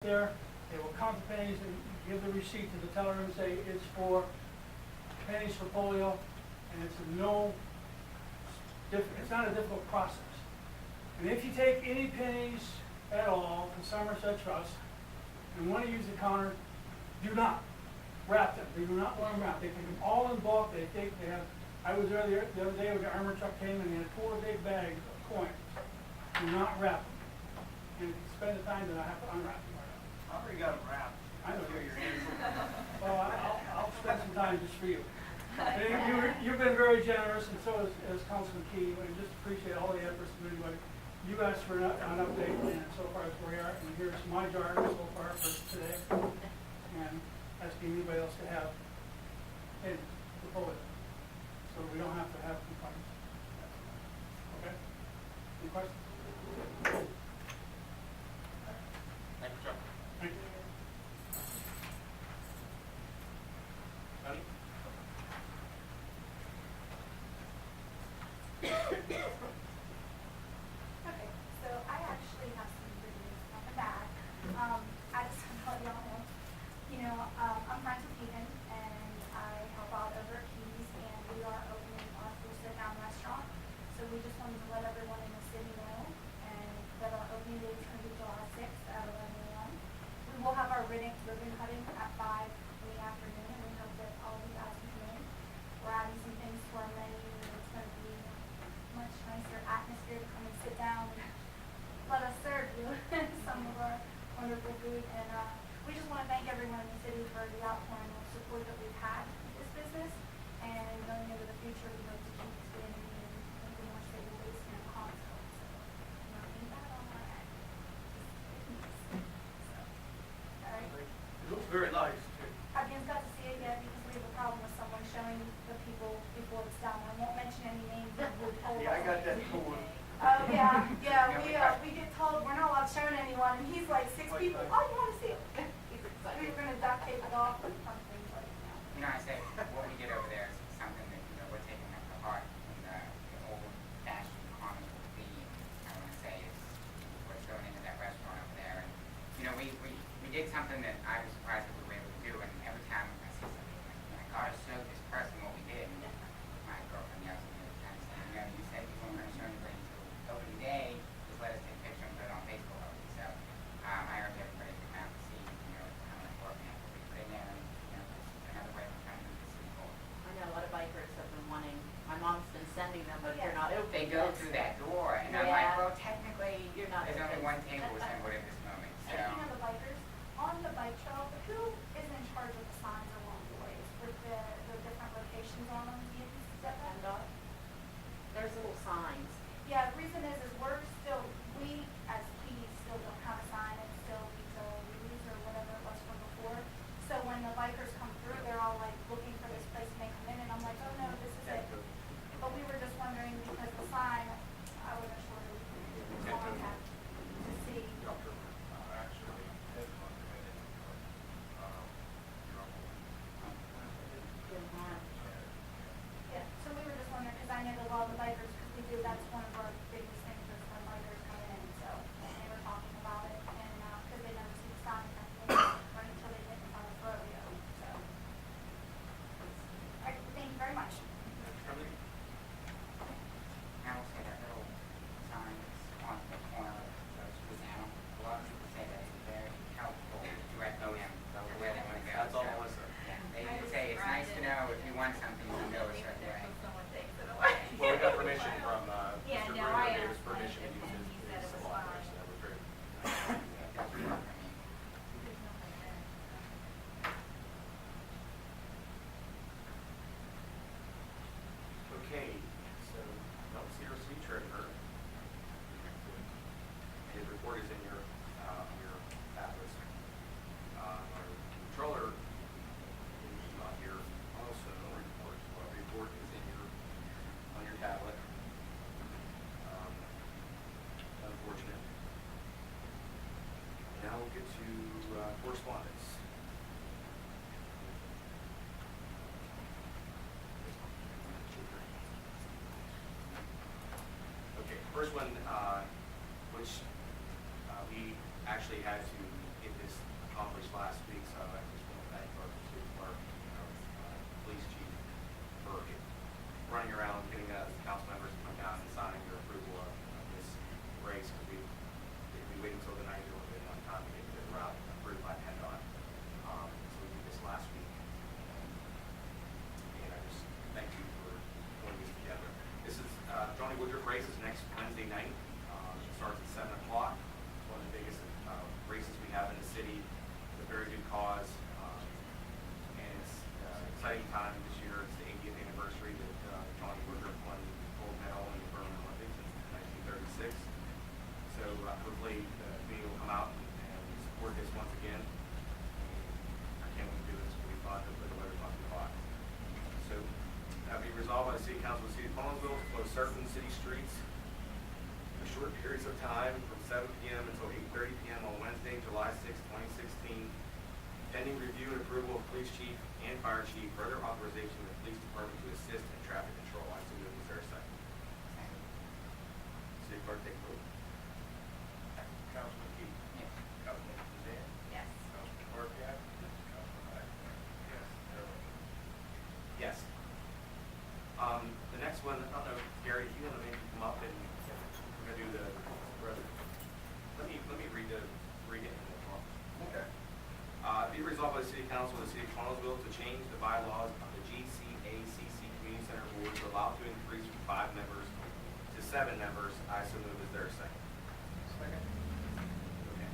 there, they will count the pennies and give the receipt to the teller and say it's for pennies for polio, and it's it's not a difficult process. And if you take any pennies at all from Somerset Trust and want to use the counter, do not wrap them. They do not want them wrapped. They take them all in bulk. I was there the other day when the armor truck came and they had 4 big bags of coins. Do not wrap them. And if you spend the time, then I have to unwrap them. I already got them wrapped. I know. Here, your hands. Well, I'll spend some time just for you. You've been very generous, and so has Councilman Key. I just appreciate all the efforts of anybody. You asked for an update, and so far as where we are, and here's my jar so far for today, and asking anybody else to have in the polio, so we don't have to have complaints. Okay? Any questions? Thank you, Chuck. Thank you. Honey? Okay, so I actually have some good news on the back. I just want to let y'all know, I'm friends with Ethan, and I help out over at Keys, and we are opening our full sit-down restaurant. So we just wanted to let everyone in the city know, and that our opening date is going to be July 6th at 11 a.m. We will have our ribbon cutting at 5 in the afternoon, and we hope that all of you guys can come in. We're adding some things to our menu, and it's going to be much nicer atmosphere to come and sit down and let us serve you some of our wonderful food. And we just want to thank everyone in the city for the outpouring of support that we've had with this business. And going into the future, we hope to keep expanding and making more stable base here in Collinsville. So, nothing bad on our end. So, all right. It looks very nice, too. I haven't got to see it yet because we have a problem with someone showing the people before it's done. I won't mention any names of who told us. Yeah, I got that one. Oh, yeah, we get told we're not allowed to show anyone, and he's like 6 people, oh, you want to see it? He's excited. We were going to duct tape it off or something, but I say what we did over there is something that we're taking up to heart in the old-fashioned carnival theme. I want to say is what's going into that restaurant over there. And we did something that I was surprised that we were able to do. And every time I see something, I gotta show this person what we did. And my girlfriend yells at me every time, saying, you said you weren't going to show anybody until opening day. Just let us take a picture and put it on Facebook. So I urge everybody to come out and see how much work we have to put in there. And just another way of trying to move the city forward. I know a lot of bikers have been wanting, my mom's been sending them, but they're not open. They go through that door, and I'm like, well, technically, You're not there's only open. one table assembled at this moment. So speaking of the bikers, on the bike trail, who is in charge of the signs along the ways with the different locations on them? You step that? PennDOT. There's little signs. Yeah, the reason is we as Keys still don't have a sign. It's still utilities or whatever it was from before. So when the bikers come through, they're all like looking for this place and they come in, and I'm like, oh no, this is it. But we were just wondering because the sign, I wasn't sure who was contact to see. Dr. Actually, head on the head your uncle. Yeah, so we were just wondering, because I know that a lot of the bikers, because we do, that's one of our biggest things is when bikers come in, so they were talking about it, and, because they never see the sign right until they get in front of the rodeo, so. All right, thank you very much. Shirley? I will say that little sign that's on the corner of School Down. A lot of people say that it's very helpful directing them to where they want to go. That's all So, Melissa. yeah, they say it's nice to know if you want something, you can go a certain way. Well, we got permission from Yeah, Mr. no, Bruno I gave us asked permission to him, use and he said his it was salon, fine. so that was great. It doesn't work for me. Okay, so CRC treasurer. His report is in your tablets. Our controller is not here also, report. Well, report is on your tablet. Unfortunate. Now we'll get to correspondence. Okay, first one, which we actually had to get this cause. And it's an exciting time this year. It's the 80th anniversary that Johnny Woodruff won the gold medal in the Berlin Olympics in 1936. So hopefully the community will come out and support this once again. I can't wait to do this. It'll be fun. Hopefully the weather's not too hot. So be resolved by the City Council of the City of Collinsville to close certain city streets for short periods of time from 7 p.m. until 8:30 p.m. on Wednesday, July 6, 2016, pending review and approval of police chief and fire chief, further authorization of the police department to assist in traffic control. I so move. Is there a second? City clerk, take the vote. Councilman Key. Yes. Councilman Suzanne. Yes. Councilman Scarpia. Councilman Wagner. Yes. Mayor Lo. Yes. The next one, I don't know, Gary, if you want to maybe come up and we're gonna do the rest. Let me read it and we'll talk. Okay. Be resolved by the City Council of the City of Collinsville to change the bylaws of the GCACC Community Center Board to allow to increase from 5 members to 7 members. I so move. Is there a second? Second. Okay.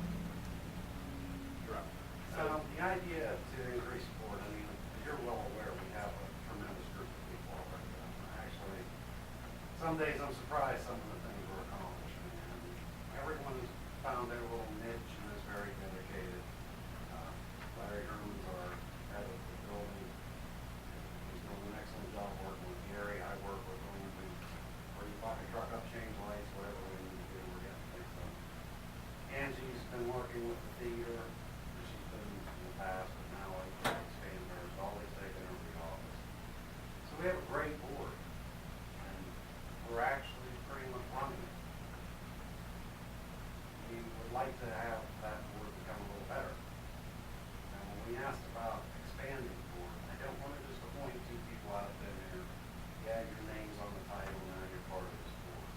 You're up. The idea to increase support, I mean, as you're well aware, we have a tremendous group of people already. Actually, some days I'm surprised some of the things we're accomplishing. And everyone's found their little niche and is very dedicated. Larry Herman's our head of the building. He's doing an excellent job working with Gary. I work with him. Where you bucket truck up, change lights, whatever we need to do, we're getting things done. Angie's been working with the theater. She's been in the past, but now I expand hers. Always taking over the office. So we have a great board, and we're actually pretty much running it. We would like to have that board become a little better. And when we asked about expanding the board, I don't want to just appoint 2 people out of thin air. Yeah, your name's on the title, now you're part of this board.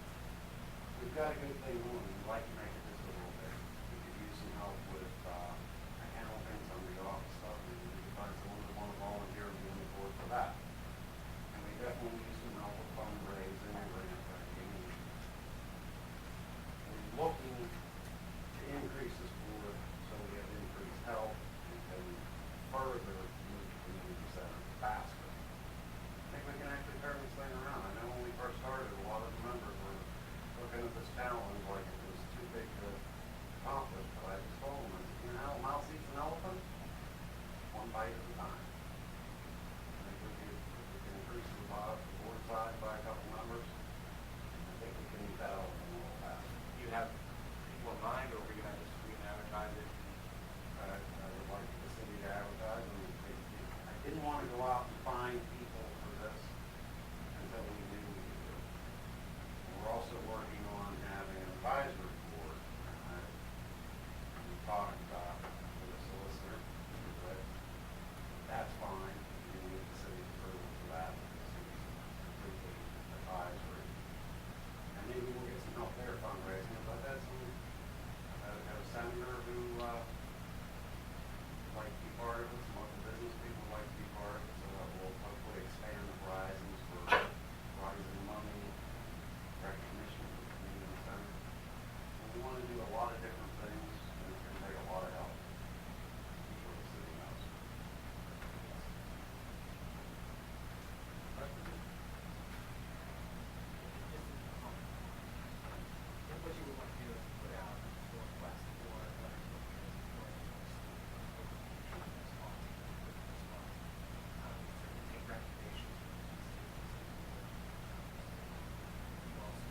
We've got a good thing going. We'd like to make it just a little bit. We could use some help with accounting, some of the office stuff, and we could find someone that want to volunteer to be on the board for that. And we definitely use some help with fundraising and grant writing. We're looking to increase this board so we have increased help and can further move the community center faster. I think we can actually turn this thing around. I know when we first started, a lot of the members were looking at this challenge like it was too big to accomplish, but I just told them, you know, a mouse eats an elephant, one bite at a time. I think if we can increase the board size by a couple members, I think we can eat that elephant a little faster. You have people in mind, or we can advertise it? I would like the city to advertise, and I didn't want to go out and find people for this until we knew we could do it. And we're also working on having an advisory board. We talked about with a solicitor, but that's fine. We need the city's approval for that, because it's completely advisory. And maybe we'll get some help there fundraising, but that's a senator who like to be part of it, some other business people like to be part of it, so that will hopefully expand the horizons for rising money, recognition for the community center. And we want to do a lot of different things, and it's going to take a lot of help. I'm sure the city knows. What you would want to do is put out a request for letters of interest for certainly take recommendations from the you also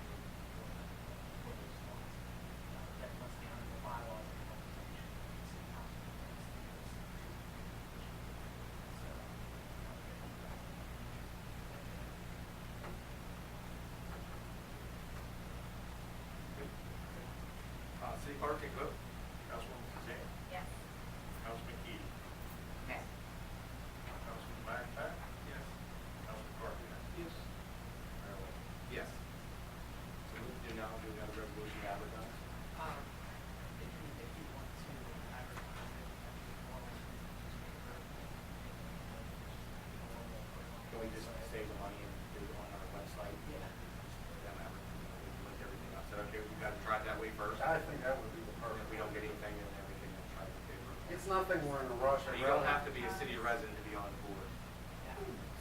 for those funds. That must be under the bylaws of the organization. The city council City clerk, take a vote. Councilwoman Suzanne. Yes. Councilman Key. Yes. Councilman Wagner. Yes. Councilman Scarpia. Yes. Mayor Lo. Yes. So we do now do another resolution to advertise? If you want to advertise it at the formal newspaper, Can we just save the money and do it on our website? Yeah. Then look everything up. So, okay, we got to try it that way first. I think that would be the If perfect. we don't get anything, then everything will try to paper. Yep. it's nothing we're in a rush. You don't have to be a city resident to be on the board.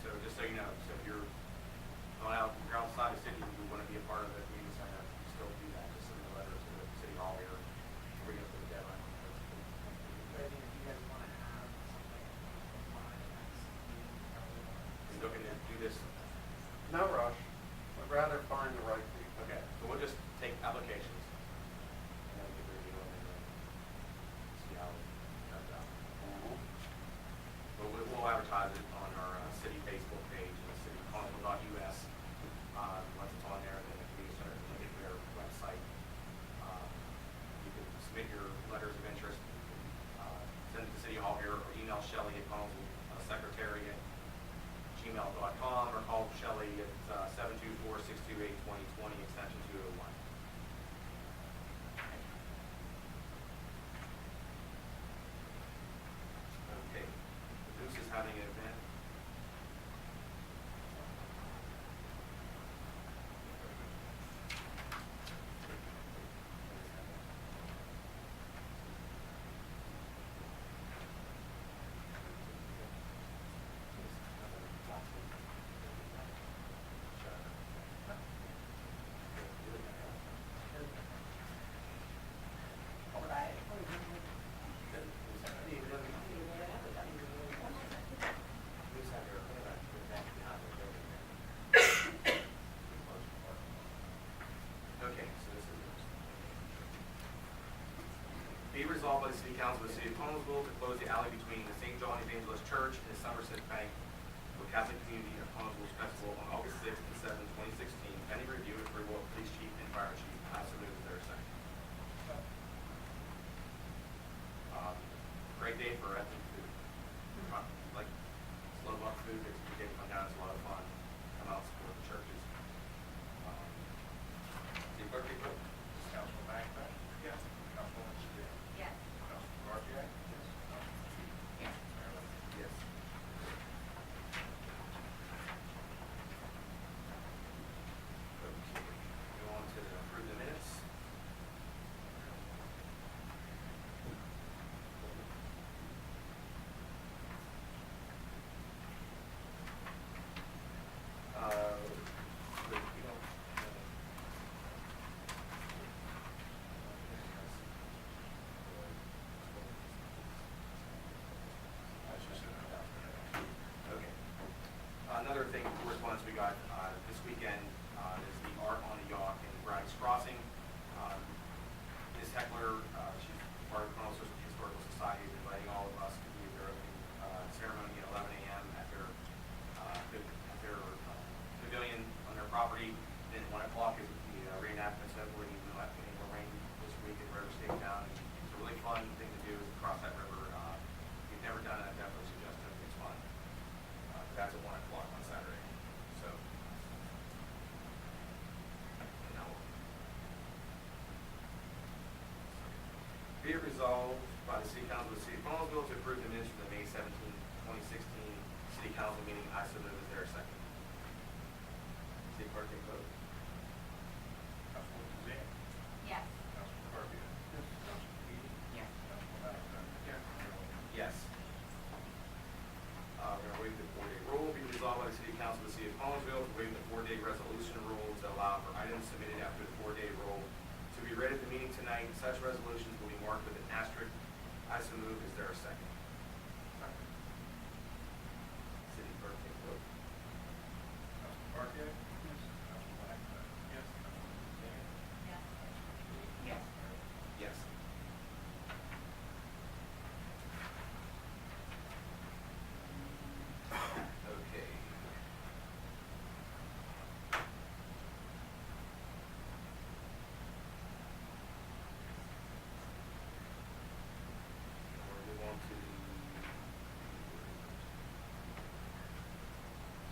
So just so you know, so if you're you're outside the city and you want to be a part of the community center, you still do that. Just send a letter to the city hall here. We're going to put the deadline. But I think if you guys want to have something in mind, that's meeting, probably want to. You're looking to do this. No rush. I'd rather find the right people. Okay, so we'll just take applications. And then we can review them and then see how it turns out. But we'll advertise it on our city Facebook page and citycarnival.us. Once it's on there, then the community center can look at their website. You can submit your letters of interest. Send it to City Hall here or email Shelley at council.secretary@gmail.com or call Shelley at 724-628-2020 extension 201. Okay, Zeus is having an event. Okay, so this is be resolved by the City Council of the City of Connellsville to close the alley between the St. John Evangelist Church and the Somerset Bank for Catholic Community of Connellsville's Festival on August 6th and 7th, 2016, pending review and approval of Police Chief and Fire Chief. I so move. Is there a second? Great day for ethnic food. Like slow walk food, it's a day to come down, it's a lot of fun. Come out and support the churches. City Clerk, take vote. Councilman McIntyre? Yes. Councilwoman Smith? Yes. Councilman Garfield? Yes. Councilman Key? Yes. Mayor Lambert? Yes. Okay, go on to approve the minutes. We don't. That's just an announcement. Okay. Another thing, correspondence we got this weekend is the Art on the Yacht in Braggs Crossing. Ms. Heckler, she's part of the Connellsville Historical Society, is inviting all of us to be at their opening ceremony at 11 a.m. at their pavilion on their property. Then 1 o'clock is the reenactment of where you know after the rain this week at River State Town. It's a really fun thing to do is to cross that river. If you've never done it, I definitely suggest it. It's fun. That's at 1 o'clock on Saturday. So, now, be it resolved by the City Council of the City of Connellsville to approve the minutes from the May 17, 2016 City Council meeting. I so move. Is there a second? City Clerk, take vote. Councilwoman Smith? Yes. Councilman Garfield? Yes. Councilman Key? Yes. Councilman McIntyre? Yes. Mayor Lambert? Yes. We're going to waive the 4-day rule. Be resolved by the City Council of the City of Connellsville to waive the 4-day resolution rule to allow for items submitted after the 4-day rule to be read at the meeting tonight. Such resolutions will be marked with an asterisk. I so move. Is there a second? Second. City Clerk, take vote. Councilman Garfield? Yes. Councilman McIntyre? Yes. Councilman Smith? Yes. Councilman Key? Yes. Mayor Lambert? Yes. Okay. We'll move on to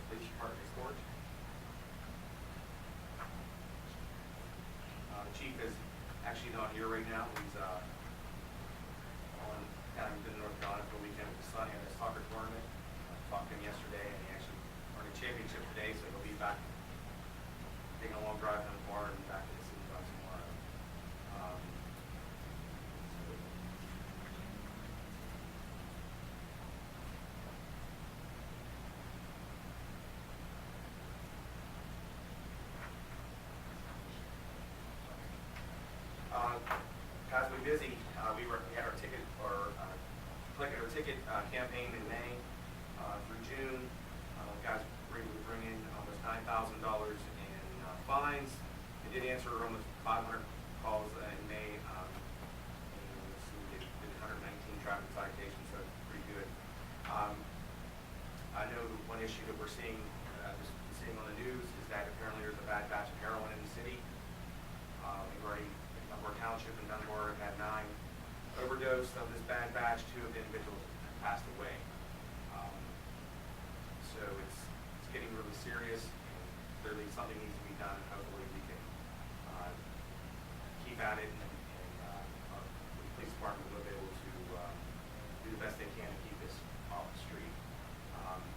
police department report. The chief is actually not here right now. He's on Abington, North Carolina for the weekend with his son. He had a soccer tournament. I talked to him yesterday, and he actually earned a championship today, so he'll be back taking a long drive home tomorrow and back in the city by tomorrow. busy. We had our ticket, collected our ticket campaign in May through June. Guys were able to bring in almost $9,000 in fines. They did answer almost 500 calls in May. And let's see, we did 119 traffic citations, so it's pretty good. I know one issue that we're seeing, just seeing on the news, is that apparently there's a bad batch of heroin in the city. We've already, Dunbar Township and Dunbar have had 9 overdose of this bad batch. 2 of the individuals have passed away. So it's getting really serious, and clearly something needs to be done. Hopefully we can keep at it, and our police department will be able to do the best they can to keep this off the street.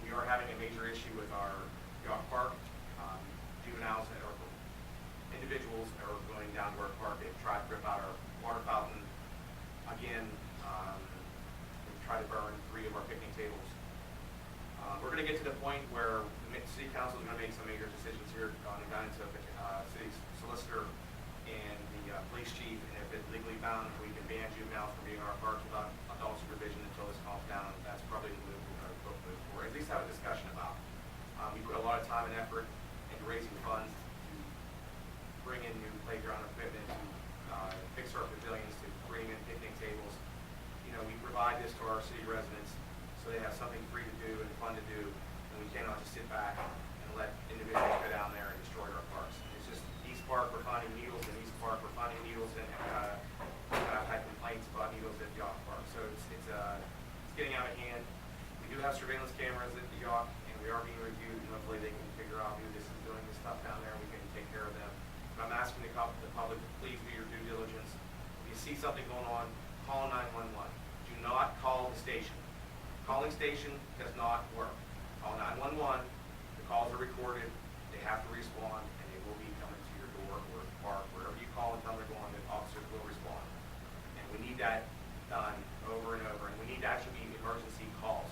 We are having a major issue with our yacht park. Juveniles or individuals are going down to our park. They've tried to rip out our water fountain. Again, they've tried to burn 3 of our picnic tables. We're going to get to the point where the city council is going to make some major decisions here on the guidance of the city solicitor and the police chief, and if it's legally bound, we can ban juveniles from being in our parks without adult supervision until this calms down. That's probably the move we're going to move for, at least have a discussion about. We put a lot of time and effort into raising funds to bring in new playground equipment, to fix our pavilions, to bring in picnic tables. You know, we provide this to our city residents so they have something free to do and fun to do, and we cannot just sit back and let individuals go down there and destroy our parks. It's just East Park, we're finding needles in East Park, we're finding needles in, I've had complaints about needles at the yacht park. So it's getting out of hand. We do have surveillance cameras at the yacht, and we are being reviewed, and hopefully they can figure out who this is doing this stuff down there, and we can take care of them. But I'm asking the public, please do your due diligence. If you see something going on, call 911. Do not call the station. Calling station does not work. Call 911. The calls are recorded. They have to respond, and they will be coming to your door or park, wherever you call and tell them they're going, the officers will respond. And we need that done over and over, and we need to actually be emergency calls.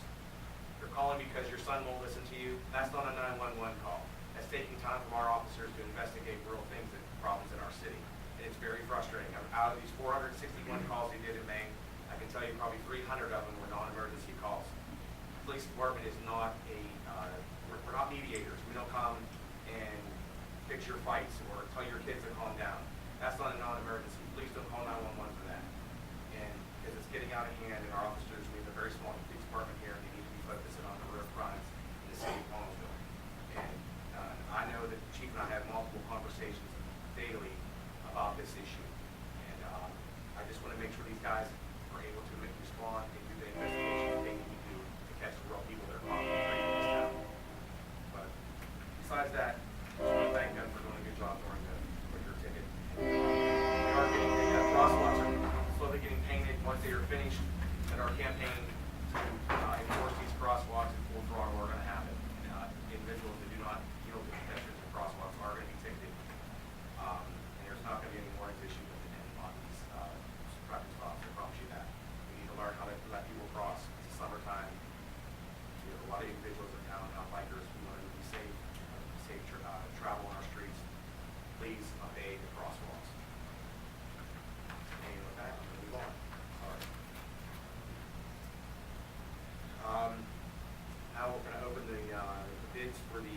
If you're calling because your son won't listen to you, that's not a 911 call. That's taking time from our officers to investigate real things and problems in our city. And it's very frustrating. Out of these 461 calls they did in May, I can tell you probably 300 of them were non-emergency calls. The police department is not we're not mediators. We don't come and fix your fights or tell your kids to calm down. That's not a non-emergency. Please don't call 911 for that. And because it's getting out of hand, and our officers, we have a very small police department here, and they need to be focusing on the real crimes in the city of Collinsville. And I know that the chief and I have multiple conversations daily about this issue. And I just want to make sure these guys are able to respond and do the investigation they need to do to catch the real people that are causing the break in this town. But besides that, I just want to thank them for doing a good job during your ticket. We are getting the crosswalks are slowly getting painted. Once they are finished, that our campaign to enforce these crosswalks in full throttle are going to happen. Individuals that do not yield to pedestrians and crosswalks are going to be ticketed. And there's not going to be any warnings issued on these traffic stops. I promise you that. We need to learn how to let people cross. It's the summertime. We have a lot of individuals in town, not bikers. We want to be safe, travel on our streets. Please obey the crosswalks. And with that, I'm going to move on. Sorry. Now we're going to open the bids for we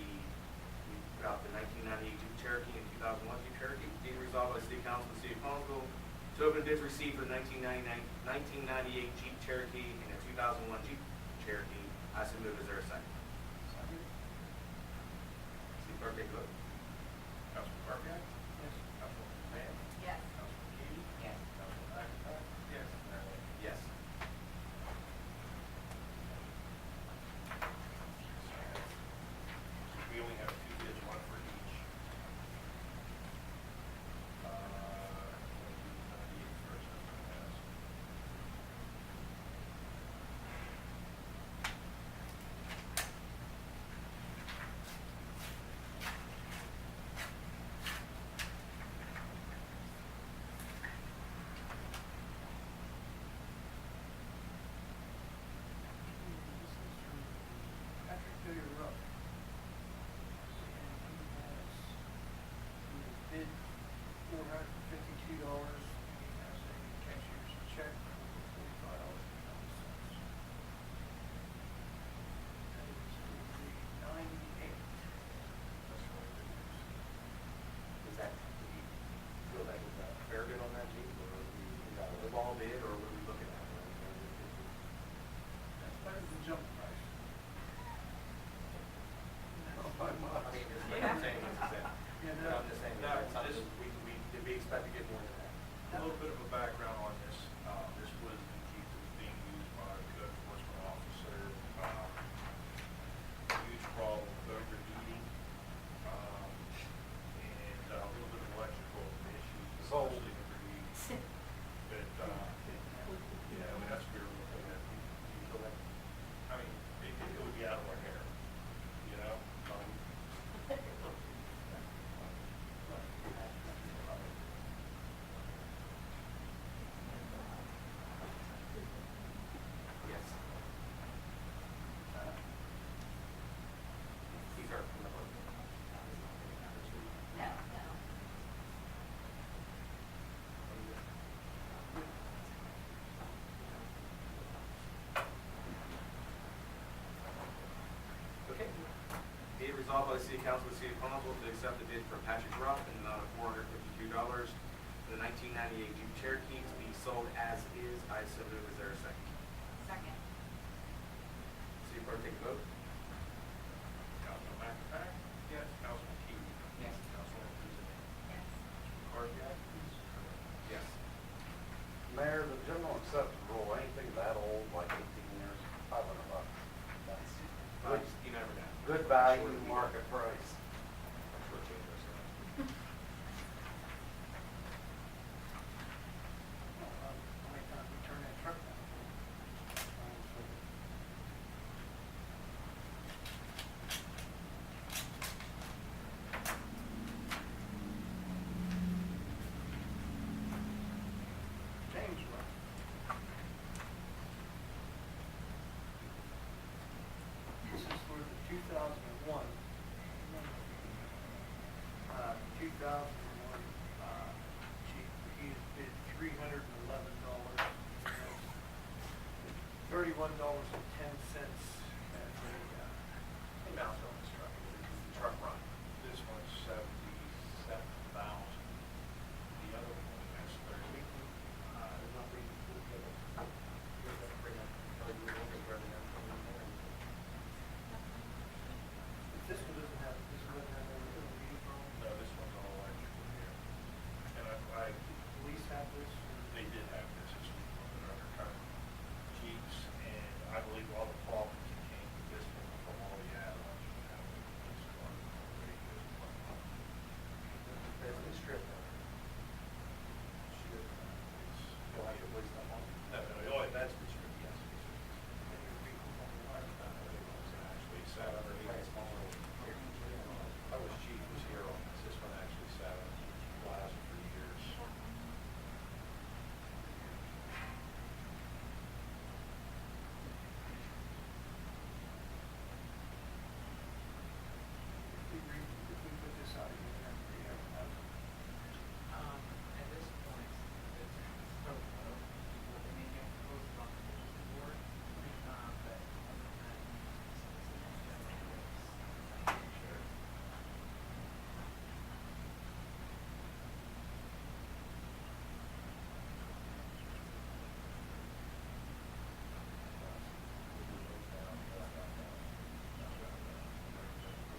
put out the 1998 Jeep Cherokee and 2001 Jeep Cherokee. Being resolved by the City Council of the City of Collinsville to open bids received for the 1998 Jeep Cherokee and the 2001 Jeep Cherokee. I so move. Is there a second? Second. City Clerk, take a vote. Councilman Burkett? Yes. Councilman Mann? Yes. Councilman Key? Yes. Councilman McIntyre? Yes. Mayor Lambert? Yes. We only have 2 bids, 1 for each. First, I'm going to ask. Resolved by the City Council of the City of Collinsville to accept the bid from Patrick Rupp in the amount of $452 for the 1998 Jeep Cherokee to be sold as is. I so move. Is there a second? Second. City Clerk, take a vote. Councilman McIntyre? Yes. Councilman Key? Yes. Councilwoman Cruzan? Yes. McCarthy? Yes. Mayor, the general accepted rule, anything that old, like 18 years, $500. That's good, You never know. good value, market price. I'm sure change ourselves. How many times we turn that truck down? James, this is for the 2001, 2001 Jeep. He has bid $311. $31.10 as a, Hey, mouse on this truck. Is the truck run? This one's 77,000. The other one, that's 30. this one doesn't have, any little uniform. No, this one's all electrical here. And I, Police have this. they did have this, it's one of their undercover Jeeps, and I believe all the problems that came with this one from all the add-ons you have with this car are very good. There's a strip there. You'll have to waste that long. No, that's the strip, yes. Actually sat underneath. I was chief, was here on this, this one actually sat on glass for years. If we put this out, you're gonna have to re-advertise. At this point, it's so low, I mean, you have to post it on the bulletin board, but other than that, sure.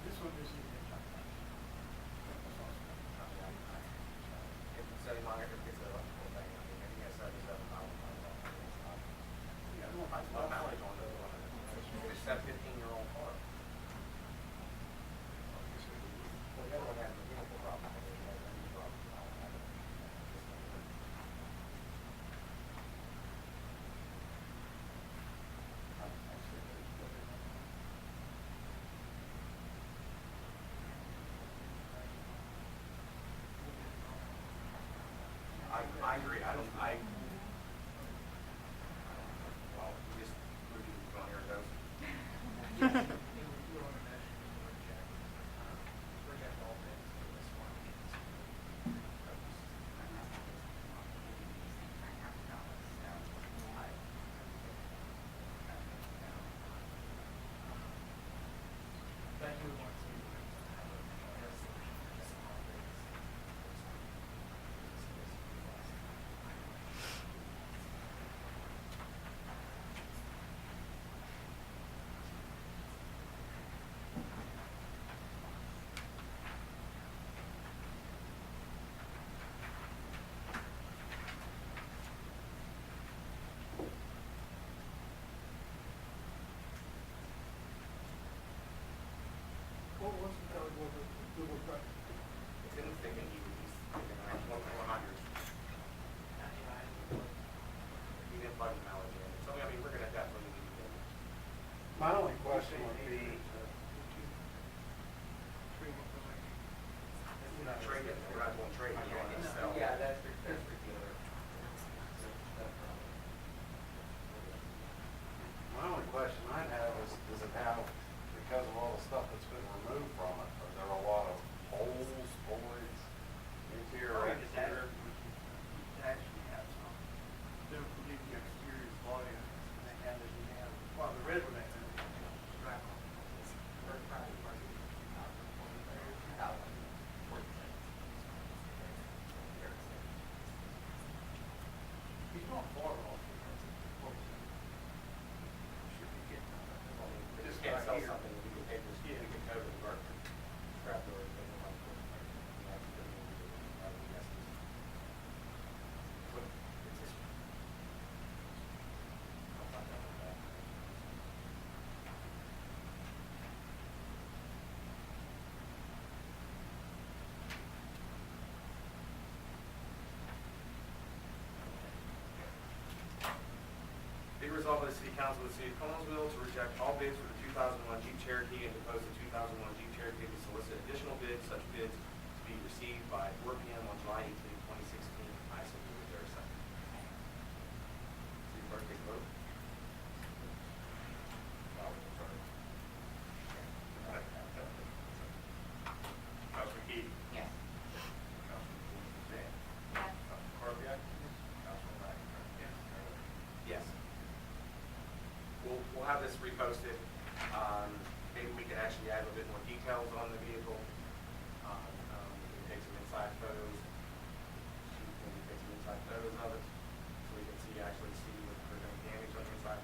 This one is in the top. Yeah, I don't, That's not mileage on those one. It's that 15-year-old car. Well, the other one has a vehicle problem. I agree. Well, we just, we're going here, those. But you would want to what was the code with the Google truck? It's in the thing, and you, like, 100. You didn't plug the mileage in. So, I mean, we're gonna definitely need to get it. My only question would be, We're not trading, we're not going trading, we're going to sell. Yeah, that's for dealer. my only question I'd have is, does it have, because of all the stuff that's been removed from it, are there a lot of holes, voids, interior, exterior? It actually has some. They don't believe the exterior is volume, and they have, well, the red one, they have, strap on. resolved by the City Council of the City of Collinsville to reject all bids for the 2001 Jeep Cherokee and to post the 2001 Jeep Cherokee to solicit additional bids. Such bids to be received by 4 p.m. on July 18, 2016. I so move. Is there a second? City Clerk, take a vote. Councilman Key. Yes. Councilman Fian. Yes. Councilman Corbiak. Councilman McIntyre. Yes. Mayor White. Yes. We'll have this reposted. Maybe we can actually add a little bit more details on the vehicle. We can take some inside photos. Maybe take some inside photos of it, so we can actually see what the damage on the inside.